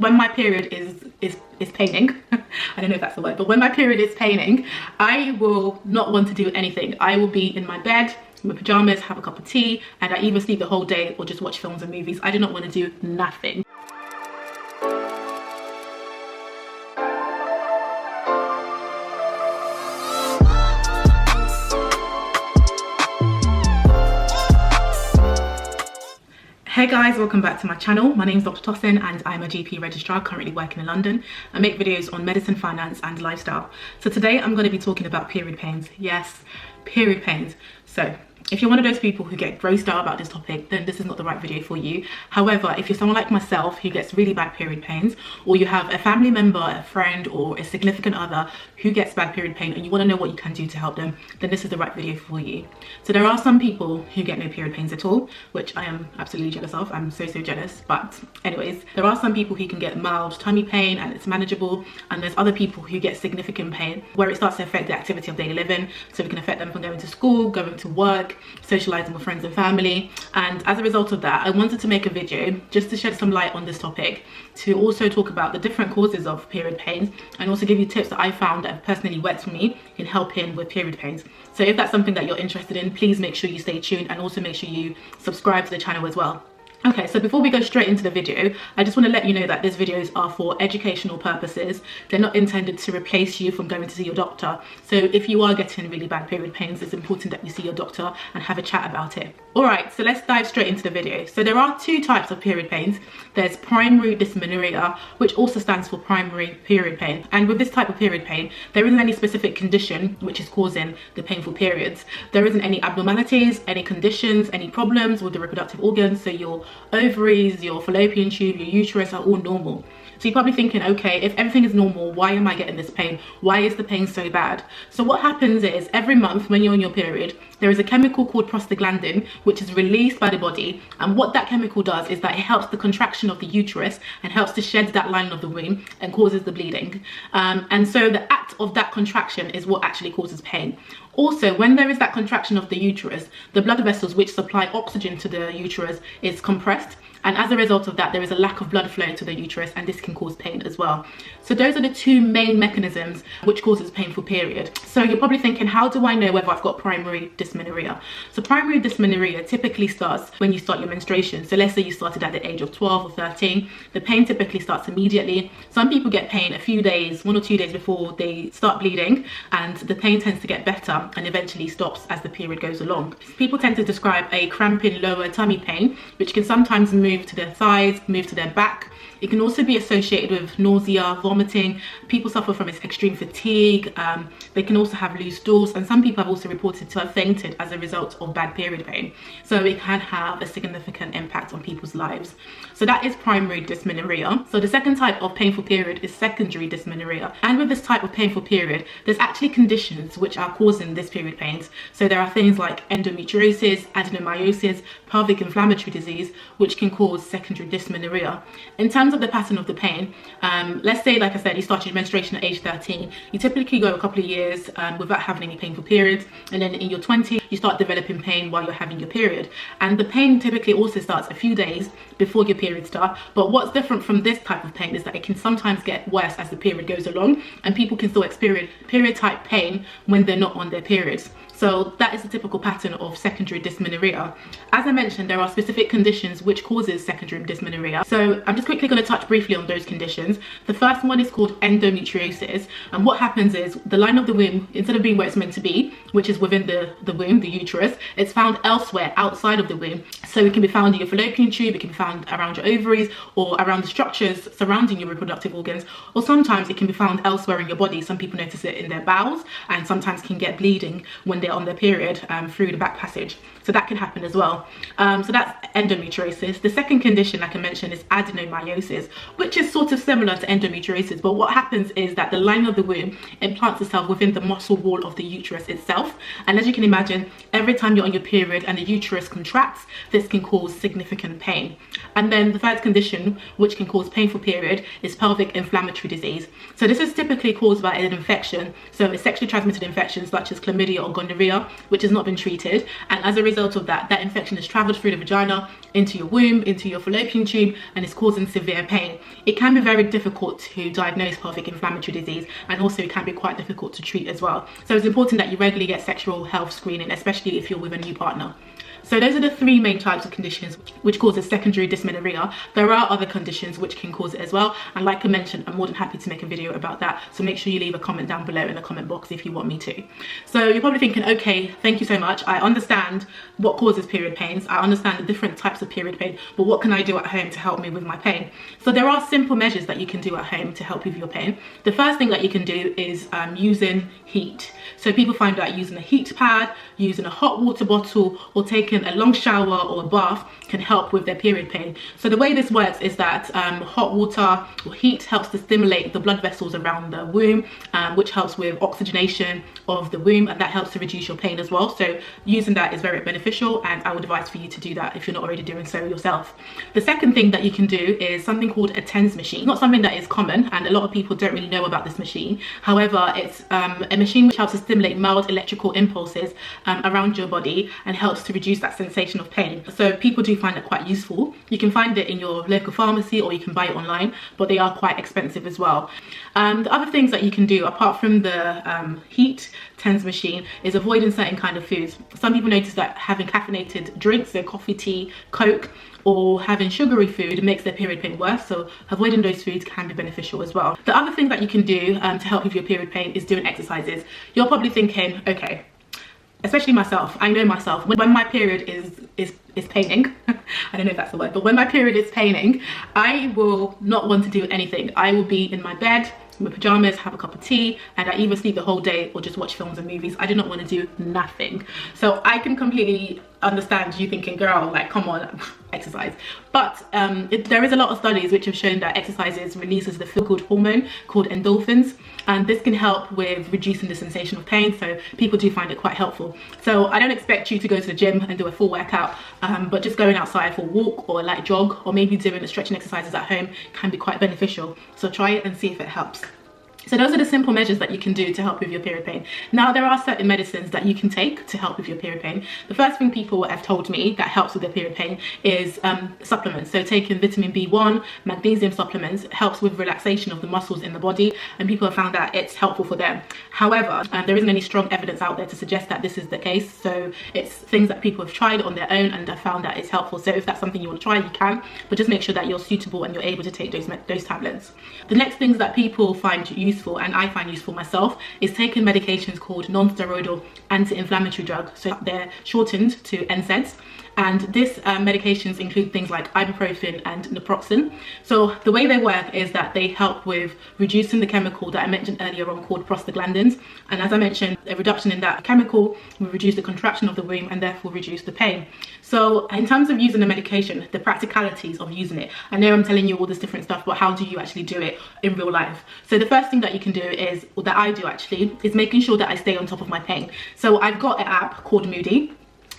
When my period is paining, I don't know if that's the word, but when my period is paining, I will not want to do anything. I will be in my bed, in my pajamas, have a cup of tea, and I either sleep the whole day or just watch films and movies. I do not want to do nothing. Hey guys, welcome back to my channel. My name is Dr. Tossin and I'm a GP registrar currently working in London. I make videos on medicine, finance and lifestyle. So today I'm going to be talking about period pains. Yes, period pains. So if you're one of those people who get grossed out about this topic, then this is not the right video for you. However, if you're someone like myself who gets really bad period pains, or you have a family member, a friend or a significant other who gets bad period pain and you want to know what you can do to help them, then this is the right video for you. So there are some people who get no period pains at all, which I am absolutely jealous of. I'm so jealous. But anyways, there are some people who can get mild tummy pain and it's manageable, and there's other people who get significant pain where it starts to affect the activity of daily living. So it can affect them from going to school, going to work, socializing with friends and family. And as a result of that, I wanted to make a video just to shed some light on this topic, to also talk about the different causes of period pains and also give you tips that I found that have personally worked for me in helping with period pains. So if that's something that you're interested in, please make sure you stay tuned and also make sure you subscribe to the channel as well. Okay, so before we go straight into the video, I just want to let you know that these videos are for educational purposes. They're not intended to replace you from going to see your doctor. So if you are getting really bad period pains, it's important that you see your doctor and have a chat about it. Alright, so let's dive straight into the video. So there are two types of period pains. There's primary dysmenorrhea, which also stands for primary period pain. And with this type of period pain, there isn't any specific condition which is causing the painful periods. There isn't any abnormalities, any conditions, any problems with the reproductive organs. So your ovaries, your fallopian tube, your uterus are all normal. So you're probably thinking, okay, if everything is normal, why am I getting this pain? Why is the pain so bad? So what happens is every month when you're on your period, there is a chemical called prostaglandin, which is released by the body. And what that chemical does is that it helps the contraction of the uterus and helps to shed that lining of the womb and causes the bleeding. And so the act of that contraction is what actually causes pain. Also, when there is that contraction of the uterus, the blood vessels which supply oxygen to the uterus is compressed. And as a result of that, there is a lack of blood flow to the uterus, and this can cause pain as well. So those are the two main mechanisms which causes painful period. So you're probably thinking, how do I know whether I've got primary dysmenorrhea? So primary dysmenorrhea typically starts when you start your menstruation. So let's say you started at the age of 12 or 13. The pain typically starts immediately. Some people get pain a few days, 1 or 2 days before they start bleeding, and the pain tends to get better and eventually stops as the period goes along. People tend to describe a cramping lower tummy pain, which can sometimes move to their thighs, move to their back. It can also be associated with nausea, vomiting. People suffer from extreme fatigue. They can also have loose stools, and some people have also reported to have fainted as a result of bad period pain. So it can have a significant impact on people's lives. So that is primary dysmenorrhea. So the second type of painful period is secondary dysmenorrhea. And with this type of painful period, there's actually conditions which are causing this period pains. So there are things like endometriosis, adenomyosis, pelvic inflammatory disease, which can cause secondary dysmenorrhea. In terms of the pattern of the pain, let's say, like I said, you started your menstruation at age 13. You typically go a couple of years without having any painful periods, and then in your 20s you start developing pain while you're having your period. And the pain typically also starts a few days before your period starts. But what's different from this type of pain is that it can sometimes get worse as the period goes along, and people can still experience period type pain when they're not on their periods. So that is the typical pattern of secondary dysmenorrhea. As I mentioned, there are specific conditions which causes secondary dysmenorrhea. So I'm just quickly going to touch briefly on those conditions. The first one is called endometriosis. And what happens is the line of the womb, instead of being where it's meant to be, which is within the womb, the uterus, it's found elsewhere outside of the womb. So it can be found in your fallopian tube, it can be found around your ovaries or around the structures surrounding your reproductive organs, or sometimes it can be found elsewhere in your body. Some people notice it in their bowels and sometimes can get bleeding when they're on their period through the back passage. So that can happen as well. So that's endometriosis. The second condition, like I mentioned, is adenomyosis, which is sort of similar to endometriosis, but what happens is that the lining of the womb implants itself within the muscle wall of the uterus itself. And as you can imagine, every time you're on your period and the uterus contracts, this can cause significant pain. And then the third condition, which can cause painful period, is pelvic inflammatory disease. So this is typically caused by an infection, so a sexually transmitted infection such as chlamydia or gonorrhea dysmenorrhea, which has not been treated, and as a result of that, that infection has traveled through the vagina into your womb, into your fallopian tube, and is causing severe pain. It can be very difficult to diagnose pelvic inflammatory disease, and also it can be quite difficult to treat as well. So it's important that you regularly get sexual health screening, especially if you're with a new partner. So those are the three main types of conditions which causes secondary dysmenorrhea. There are other conditions which can cause it as well, and like I mentioned, I'm more than happy to make a video about that, so make sure you leave a comment down below in the comment box if you want me to. So you're probably thinking, okay, thank you so much, I understand what causes period pains, I understand the different types of period pain, but what can I do at home to help me with my pain? So there are simple measures that you can do at home to help with your pain. The first thing that you can do is using heat. So people find that using a heat pad, using a hot water bottle, or taking a long shower or a bath can help with their period pain. So the way this works is that hot water or heat helps to stimulate the blood vessels around the womb, which helps with oxygenation of the womb, and that helps to reduce your pain as well. So using that is very beneficial, and I would advise for you to do that if you're not already doing so yourself. The second thing that you can do is something called a TENS machine. Not something that is common, and a lot of people don't really know about this machine. However, it's a machine which helps to stimulate mild electrical impulses around your body and helps to reduce that sensation of pain. So people do find it quite useful. You can find it in your local pharmacy, or you can buy it online, but they are quite expensive as well. The other things that you can do apart from the heat TENS machine is avoiding certain kind of foods. Some people notice that having caffeinated drinks, so coffee, tea, Coke, or having sugary food makes their period pain worse, so avoiding those foods can be beneficial as well. The other thing that you can do to help with your period pain is doing exercises. You're probably thinking, okay, especially myself, I know myself, when my period is paining, I don't know if that's the word, but when my period is paining, I will not want to do anything. I will be in my bed, in my pajamas, have a cup of tea, and I either sleep the whole day or just watch films and movies. I do not want to do nothing. So I can completely understand you thinking, girl, like, come on, exercise. But there is a lot of studies which have shown that exercises releases the feel-good hormone called endorphins, and this can help with reducing the sensation of pain, so people do find it quite helpful. So I don't expect you to go to the gym and do a full workout, but just going outside for a walk or a light jog, or maybe doing the stretching exercises at home can be quite beneficial. So try it and see if it helps. So those are the simple measures that you can do to help with your period pain. Now, there are certain medicines that you can take to help with your period pain. The first thing people have told me that helps with their period pain is supplements. So taking vitamin B1, magnesium supplements helps with relaxation of the muscles in the body, and people have found that it's helpful for them. However, there isn't any strong evidence out there to suggest that this is the case. So it's things that people have tried on their own and have found that it's helpful. So if that's something you want to try, you can, but just make sure that you're suitable and you're able to take those tablets. The next things that people find useful, and I find useful myself, is taking medications called non-steroidal anti-inflammatory drugs. So they're shortened to NSAIDs, and this medications include things like ibuprofen and naproxen. So the way they work is that they help with reducing the chemical that I mentioned earlier on called prostaglandins, and as I mentioned, a reduction in that chemical will reduce the contraction of the womb and therefore reduce the pain. So in terms of using the medication, the practicalities of using it, I know I'm telling you all this different stuff, but how do you actually do it in real life? So the first thing that you can do is, or that I do actually, is making sure that I stay on top of my pain. So I've got an app called Moody.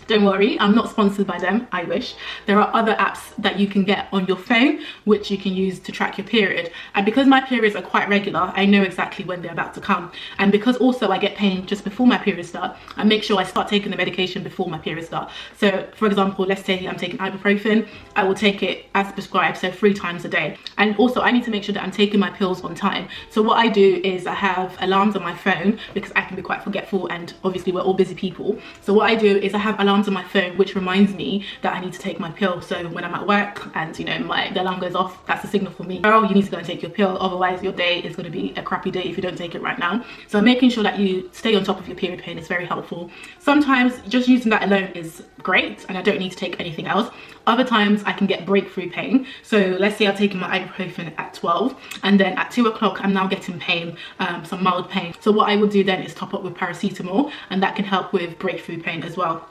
Don't worry, I'm not sponsored by them, I wish. There are other apps that you can get on your phone which you can use to track your period. And because my periods are quite regular, I know exactly when they're about to come. And because also I get pain just before my periods start, I make sure I start taking the medication before my periods start. So for example, let's say I'm taking ibuprofen, I will take it as prescribed, so 3 times a day. And also I need to make sure that I'm taking my pills on time. So what I do is I have alarms on my phone, because I can be quite forgetful and obviously we're all busy people. So what I do is I have alarms on my phone which reminds me that I need to take my pill. So when I'm at work and you know the alarm goes off, that's a signal for me, girl, you need to go and take your pill, otherwise your day is going to be a crappy day if you don't take it right now. So making sure that you stay on top of your period pain is very helpful. Sometimes just using that alone is great and I don't need to take anything else. Other times I can get breakthrough pain. So let's say I'm taking my ibuprofen at 12 and then at 2 o'clock I'm now getting pain, some mild pain. So what I will do then is top up with paracetamol, and that can help with breakthrough pain as well.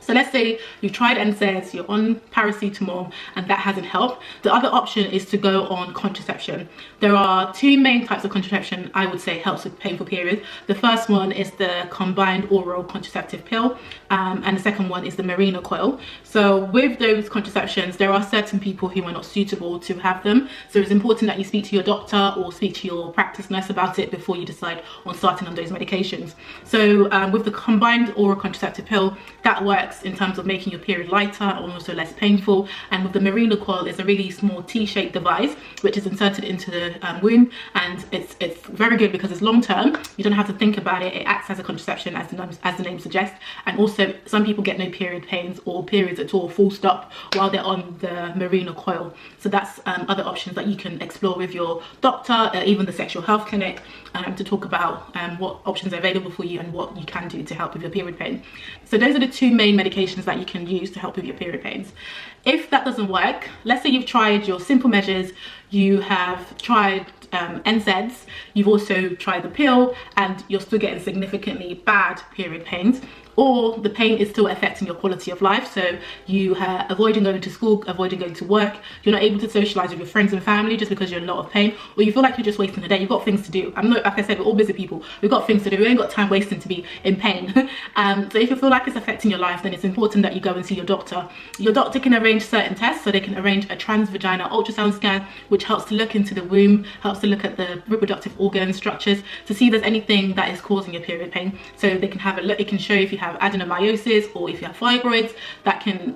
So let's say you've tried NSAIDs, you're on paracetamol, and that hasn't helped. The other option is to go on contraception. There are two main types of contraception I would say helps with painful periods. The first one is the combined oral contraceptive pill, and the second one is the Mirena coil. So with those contraceptions, there are certain people who are not suitable to have them. So it's important that you speak to your doctor or speak to your practice nurse about it before you decide on starting on those medications. So with the combined oral contraceptive pill, that works in terms of making your period lighter and also less painful. And with the Mirena coil, it's a really small T-shaped device which is inserted into the womb, and it's very good because it's long term. You don't have to think about it. It acts as a contraception, as the name suggests. And also some people get no period pains or periods at all, full stop, while they're on the Mirena coil. So that's other options that you can explore with your doctor, even the sexual health clinic, to talk about what options are available for you and what you can do to help with your period pain. So those are the two main medications that you can use to help with your period pains. If that doesn't work, let's say you've tried your simple measures, you have tried NSAIDs, you've also tried the pill, and you're still getting significantly bad period pains, or the pain is still affecting your quality of life. So you are avoiding going to school, avoiding going to work, you're not able to socialize with your friends and family just because you're in a lot of pain, or you feel like you're just wasting the day. You've got things to do. I'm not, like I said, we're all busy people. We've got things to do. We ain't got time wasting to be in pain. So if you feel like it's affecting your life, then it's important that you go and see your doctor. Your doctor can arrange certain tests. So they can arrange a transvaginal ultrasound scan, which helps to look into the womb, helps to look at the reproductive organ structures to see if there's anything that is causing your period pain. So they can have a look. It can show if you have adenomyosis or if you have fibroids. That can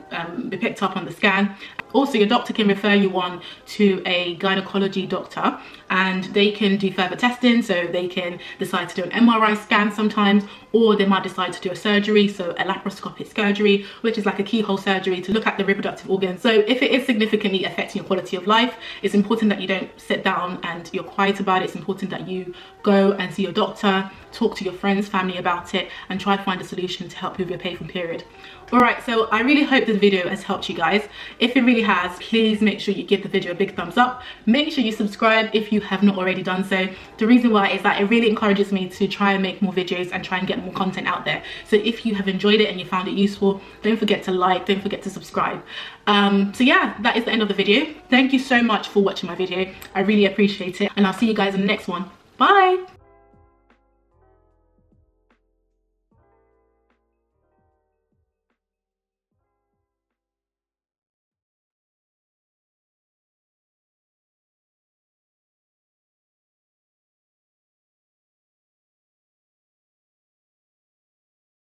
be picked up on the scan. Also, your doctor can refer you on to a gynecology doctor, and they can do further testing. So they can decide to do an MRI scan sometimes, or they might decide to do a surgery, so a laparoscopic surgery, which is like a keyhole surgery to look at the reproductive organs. So if it is significantly affecting your quality of life, it's important that you don't sit down and you're quiet about it. It's important that you go and see your doctor, talk to your friends, family about it, and try to find a solution to help you with your painful period. Alright, so I really hope this video has helped you guys. If it really has, please make sure you give the video a big thumbs up. Make sure you subscribe if you have not already done so. The reason why is that it really encourages me to try and make more videos and try and get more content out there. So if you have enjoyed it and you found it useful, don't forget to like, don't forget to subscribe. So yeah, that is the end of the video. Thank you so much for watching my video. I really appreciate it, and I'll see you guys in the next one. Bye!